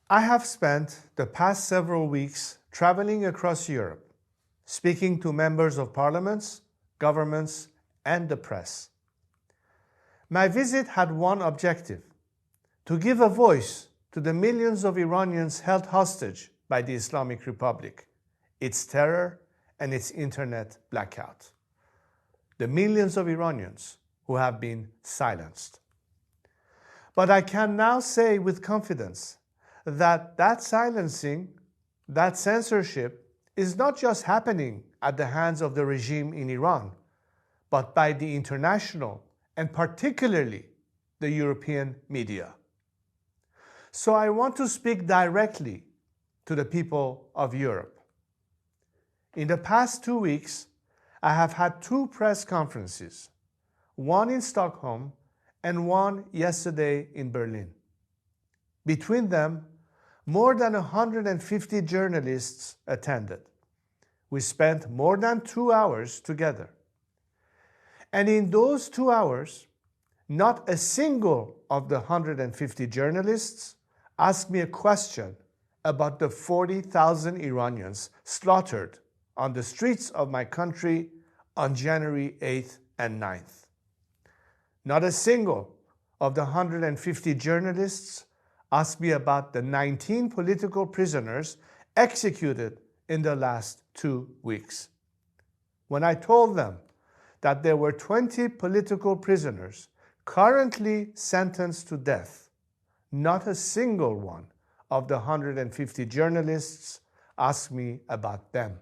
I have spent the past several weeks traveling across Europe, speaking to members of parliaments, governments, and the press. My visit had one objective: to give a voice to the millions of Iranians held hostage by the Islamic Republic, its terror, and its internet blackout. The millions of Iranians who have been silenced. But I can now say with confidence that silencing, that censorship, is not just happening at the hands of the regime in Iran, but by the international and particularly the European media. So I want to speak directly to the people of Europe. In the past 2 weeks, I have had 2 press conferences, one in Stockholm and one yesterday in Berlin. Between them, more than 150 journalists attended. We spent more than 2 hours together. And in those 2 hours, not a single of the 150 journalists asked me a question about the 40,000 Iranians slaughtered on the streets of my country on January 8th and 9th. Not a single of the 150 journalists asked me about the 19 political prisoners executed in the last 2 weeks. When I told them that there were 20 political prisoners currently sentenced to death, not a single one of the 150 journalists asked me about them.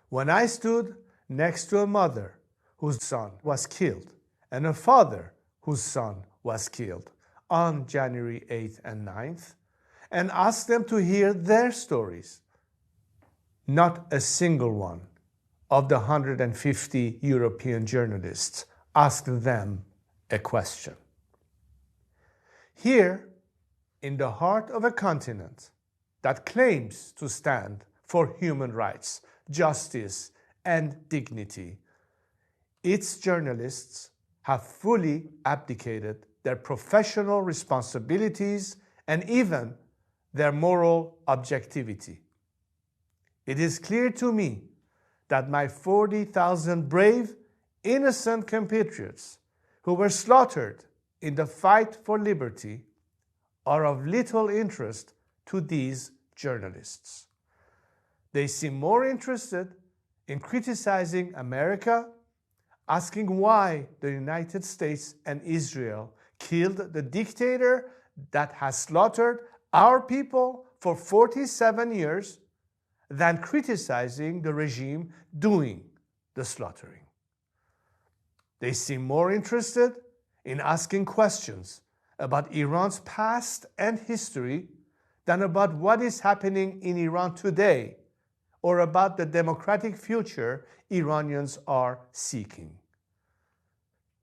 When I stood next to a mother whose son was killed and a father whose son was killed on January 8th and 9th, and asked them to hear their stories, not a single one of the 150 European journalists asked them a question. Here, in the heart of a continent that claims to stand for human rights, justice, and dignity, its journalists have fully abdicated their professional responsibilities and even their moral objectivity. It is clear to me that my 40,000 brave, innocent compatriots who were slaughtered in the fight for liberty are of little interest to these journalists. They seem more interested in criticizing America, asking why the United States and Israel killed the dictator that has slaughtered our people for 47 years, than criticizing the regime doing the slaughtering. They seem more interested in asking questions about Iran's past and history than about what is happening in Iran today or about the democratic future Iranians are seeking.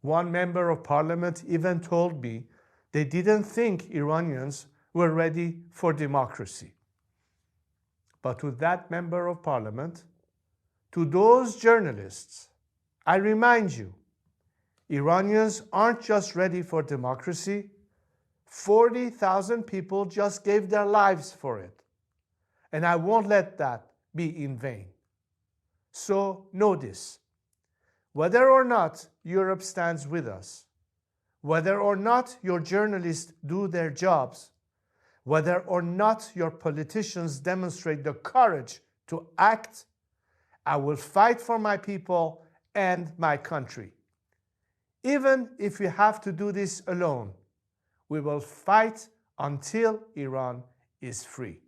One member of parliament even told me they didn't think Iranians were ready for democracy. But to that member of parliament, to those journalists, I remind you, Iranians aren't just ready for democracy. 40,000 people just gave their lives for it. And I won't let that be in vain. So know this: whether or not Europe stands with us, whether or not your journalists do their jobs, whether or not your politicians demonstrate the courage to act, I will fight for my people and my country. Even if we have to do this alone, we will fight until Iran is free.